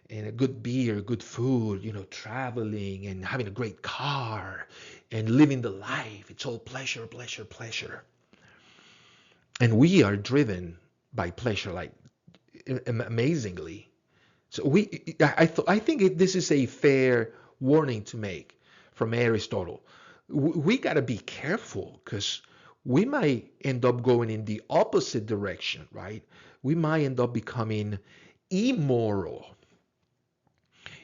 And a good beer, good food, traveling and having a great car and living the life. It's all pleasure, pleasure, pleasure. And we are driven by pleasure, like amazingly. So I think this is a fair warning to make from Aristotle. We got to be careful, because we might end up going in the opposite direction, right? We might end up becoming immoral.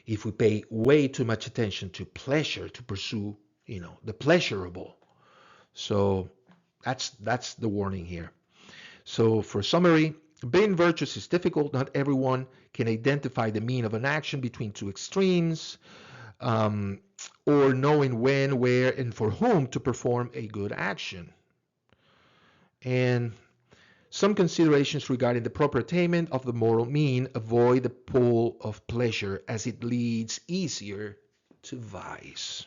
if we pay way too much attention to pleasure, to pursue, the pleasurable. So that's the warning here. So for summary, being virtuous is difficult. Not everyone can identify the mean of an action between two extremes, um, or knowing when, where, and for whom to perform a good action. And some considerations regarding the proper attainment of the moral mean: avoid the pull of pleasure as it leads easier to vice.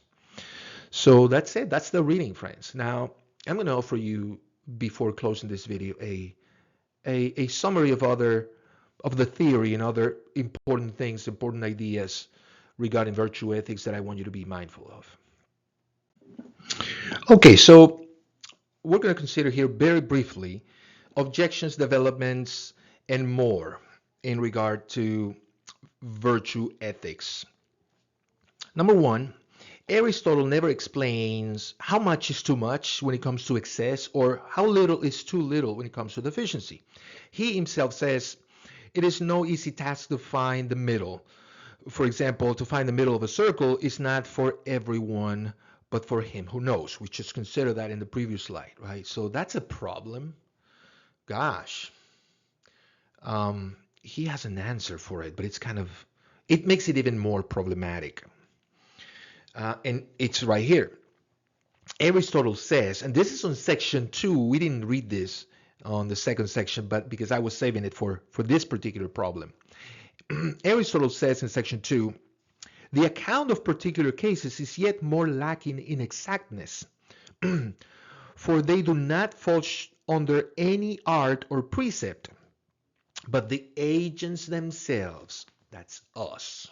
So that's it. That's the reading, friends. Now, I'm going to offer you, before closing this video, a summary of the theory and other important things, important ideas regarding virtue ethics that I want you to be mindful of. Okay, so we're going to consider here very briefly objections, developments, and more in regard to virtue ethics. Number one, Aristotle never explains how much is too much when it comes to excess, or how little is too little when it comes to deficiency. He himself says it is no easy task to find the middle. For example, to find the middle of a circle is not for everyone, but for him who knows. We just considered that in the previous slide, right? So that's a problem. Gosh. He has an answer for it, but it makes it even more problematic. And it's right here. Aristotle says, and this is on section 2. We didn't read this on the second section, but because I was saving it for this particular problem. Aristotle says in section 2, the account of particular cases is yet more lacking in exactness, for they do not fall under any art or precept, but the agents themselves, that's us,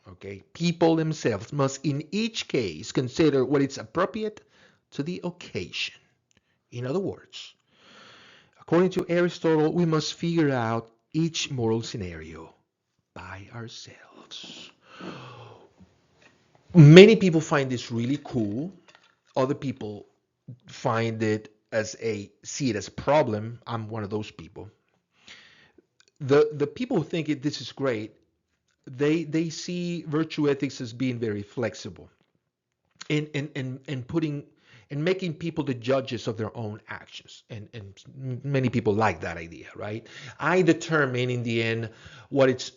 okay, people themselves must in each case consider what is appropriate to the occasion. In other words, according to Aristotle, we must figure out each moral scenario by ourselves. Many people find this really cool. Other people find it see it as a problem. I'm one of those people. The people who think this is great, they see virtue ethics as being very flexible and putting and making people the judges of their own actions. And many people like that idea, right? I determine in the end what it's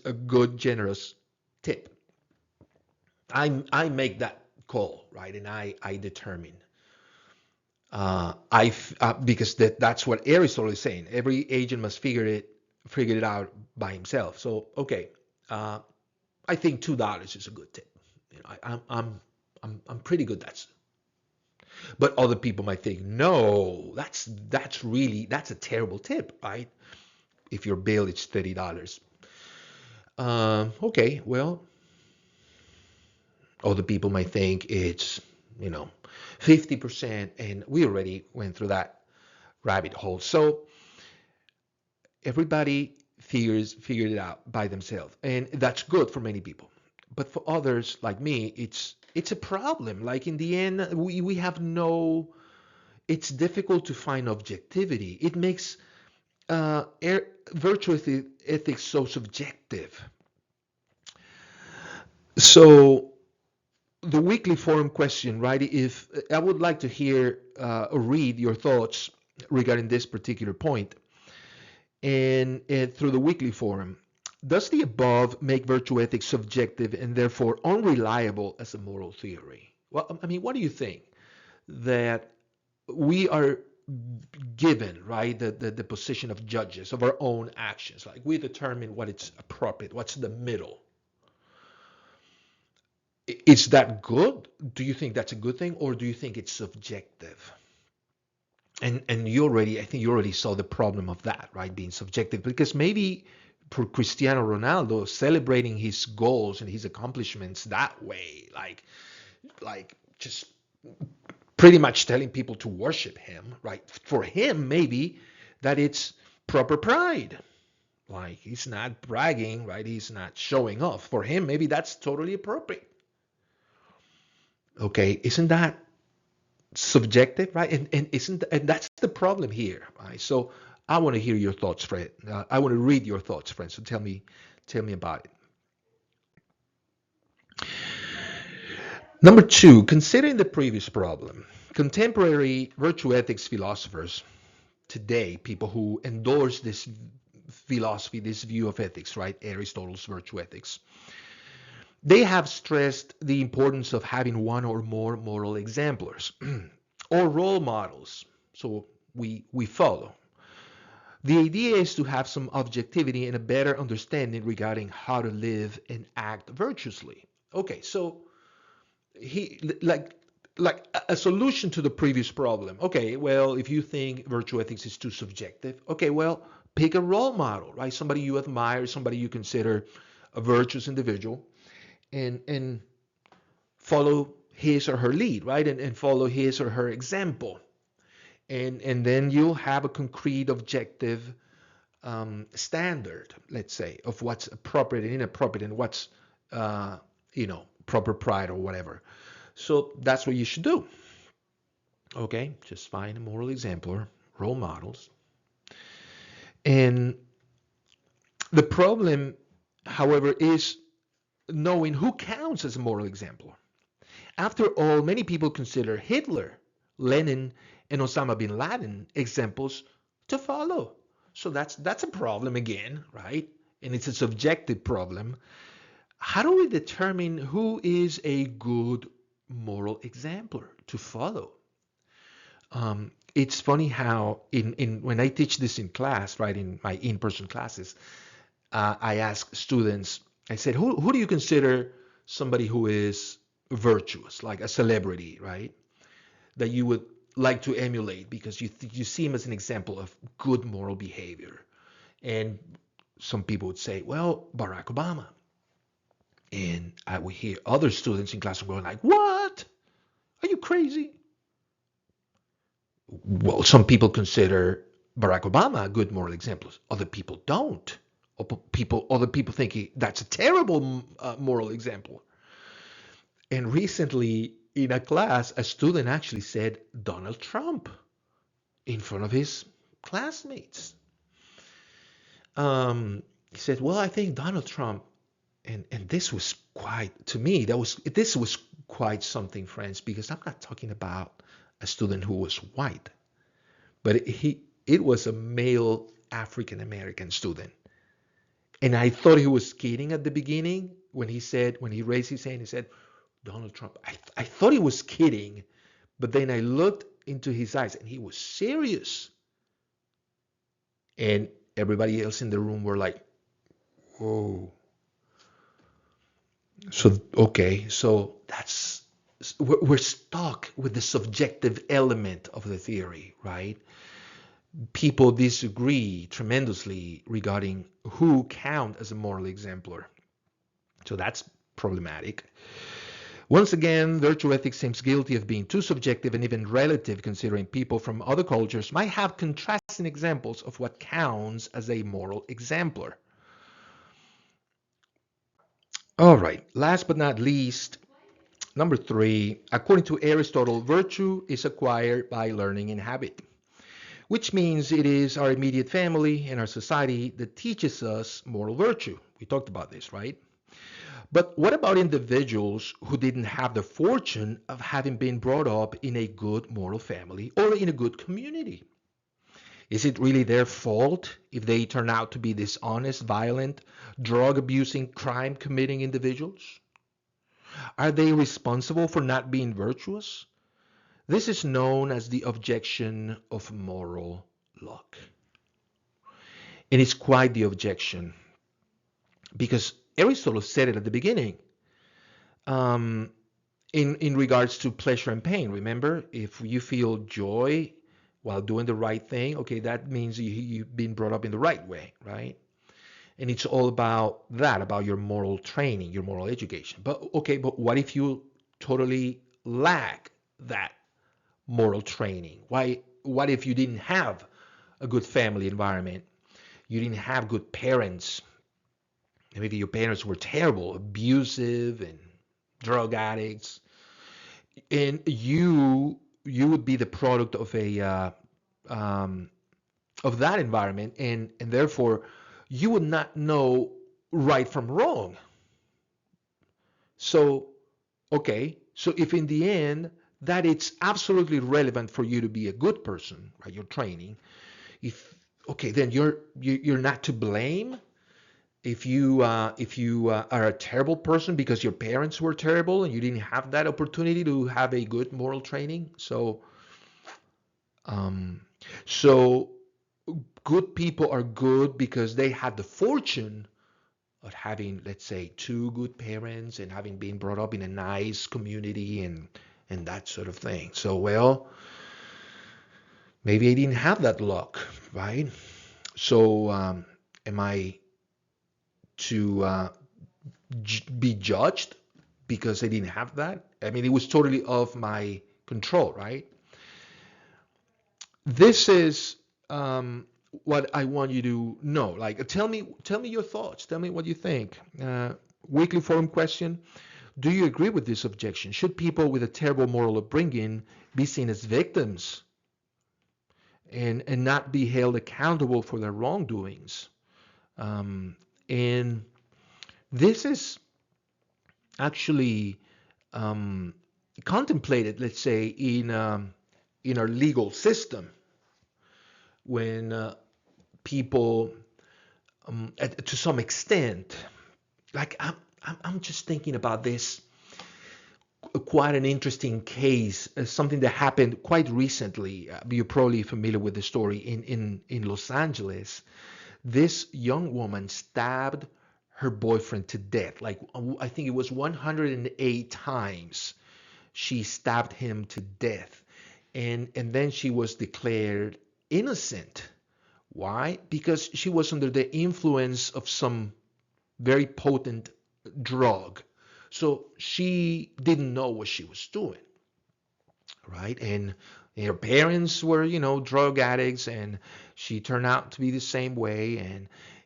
a good, generous tip. I make that call, right? And I determine. Because that's what Aristotle is saying. Every agent must figure it out by himself. So okay, I think $2 is a good tip. I'm pretty good. But other people might think, no, that's a terrible tip, right? If your bill is $30. Okay, well, other people might think it's 50%, and we already went through that rabbit hole. So everybody figured it out by themselves, and that's good for many people. But for others like me, it's a problem. Like in the end, we have it's difficult to find objectivity. It makes virtue ethics so subjective. So the weekly forum question, right? If I would like to hear or read your thoughts regarding this particular point, and through the weekly forum, does the above make virtue ethics subjective and therefore unreliable as a moral theory? Well, I mean, what do you think? That we are given, right, the position of judges of our own actions. Like we determine what is appropriate, what's the middle. Is that good? Do you think that's a good thing, or do you think it's subjective? And I think you already saw the problem of that, right? Being subjective, because maybe for Cristiano Ronaldo, celebrating his goals and his accomplishments that way, like just pretty much telling people to worship him, right? For him, maybe that it's proper pride. Like he's not bragging, right? He's not showing off. For him, maybe that's totally appropriate. Okay, isn't that subjective, right? And that's the problem here, right? So I want to hear your thoughts, Fred. I want to read your thoughts, friend. So tell me about it. Number two, considering the previous problem, contemporary virtue ethics philosophers today, people who endorse this philosophy, this view of ethics, right? Aristotle's virtue ethics, they have stressed the importance of having one or more moral exemplars or role models. So we follow. The idea is to have some objectivity and a better understanding regarding how to live and act virtuously. Okay, so he like a solution to the previous problem. Okay, well, if you think virtue ethics is too subjective, okay, well, pick a role model, right? Somebody you admire, somebody you consider a virtuous individual, and follow his or her lead, right? And follow his or her example. And then you'll have a concrete objective standard, let's say, of what's appropriate and inappropriate and what's proper pride or whatever. So that's what you should do. Okay, just find a moral exemplar, role models. And the problem, however, is knowing who counts as a moral exemplar. After all, many people consider Hitler, Lenin, and Osama bin Laden examples to follow. So that's a problem again, right? And it's a subjective problem. How do we determine who is a good moral exemplar to follow? It's funny how in when I teach this in class, right, in my in-person classes, I ask students, I said, who do you consider somebody who is virtuous, like a celebrity, right, that you would like to emulate because you see him as an example of good moral behavior? And some people would say, well, Barack Obama. And I would hear other students in class going like, what? Are you crazy? Well, some people consider Barack Obama a good moral example. Other people don't. Other people think that's a terrible moral example. And recently in a class, a student actually said Donald Trump in front of his classmates. He said, well, I think Donald Trump, and this was quite, to me, this was quite something, friends, because I'm not talking about a student who was white, but it was a male African American student. And I thought he was kidding at the beginning when he raised his hand, he said, Donald Trump. I thought he was kidding, but then I looked into his eyes and he was serious. And everybody else in the room were like, whoa. So, okay, so we're stuck with the subjective element of the theory, right? People disagree tremendously regarding who count as a moral exemplar. So that's problematic. Once again, virtue ethics seems guilty of being too subjective and even relative, considering people from other cultures might have contrasting examples of what counts as a moral exemplar. All right, last but not least, number three, according to Aristotle, virtue is acquired by learning and habit, which means it is our immediate family and our society that teaches us moral virtue. We talked about this, right? But what about individuals who didn't have the fortune of having been brought up in a good moral family or in a good community? Is it really their fault if they turn out to be dishonest, violent, drug abusing, crime committing individuals? Are they responsible for not being virtuous? This is known as the objection of moral luck. And it's quite the objection because Aristotle said it at the beginning in regards to pleasure and pain. Remember, if you feel joy while doing the right thing, okay, that means you've been brought up in the right way, right? And it's all about that, about your moral training, your moral education. But okay, but what if you totally lack that moral training? What if you didn't have a good family environment? You didn't have good parents. Maybe your parents were terrible, abusive and drug addicts. And you would be the product of that environment, and therefore you would not know right from wrong. So, okay, So if in the end that it's absolutely relevant for you to be a good person, right? Your training, if okay, then you're not to blame if you are a terrible person because your parents were terrible and you didn't have that opportunity to have a good moral training. Um, so good people are good because they had the fortune of having, let's say, two good parents and having been brought up in a nice community and that sort of thing. So, well, maybe I didn't have that luck, right? So, am I to be judged because I didn't have that? I mean, it was totally off my control, right? This is what I want you to know. Like, tell me your thoughts. Tell me what you think. Weekly forum question: do you agree with this objection? Should people with a terrible moral upbringing be seen as victims and not be held accountable for their wrongdoings? And this is actually um, contemplated, let's say, in our legal system when people, to some extent, like I'm just thinking about this, quite an interesting case, something that happened quite recently. You're probably familiar with the story in Los Angeles. This young woman stabbed her boyfriend to death. Like I think it was 108 times she stabbed him to death. And then she was declared innocent. Why? Because she was under the influence of some very potent drug. So she didn't know what she was doing, right? And her parents were, drug addicts, and she turned out to be the same way.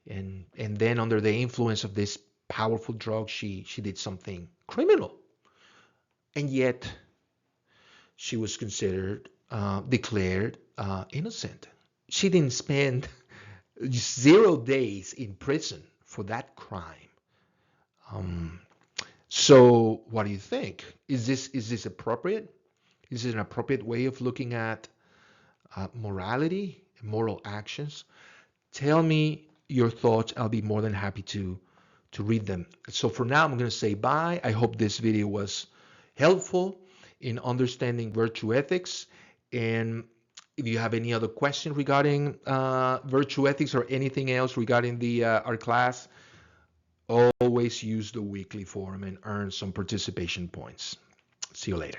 And then under the influence of this powerful drug, she did something criminal, and yet she was declared innocent. She didn't spend 0 days in prison for that crime. So what do you think? Is this appropriate? Is it an appropriate way of looking at morality, moral actions? Tell me your thoughts. I'll be more than happy to read them. So for now, I'm going to say bye. I hope this video was helpful in understanding virtue ethics. And if you have any other question regarding virtue ethics or anything else regarding our class, always use the weekly forum and earn some participation points. See you later.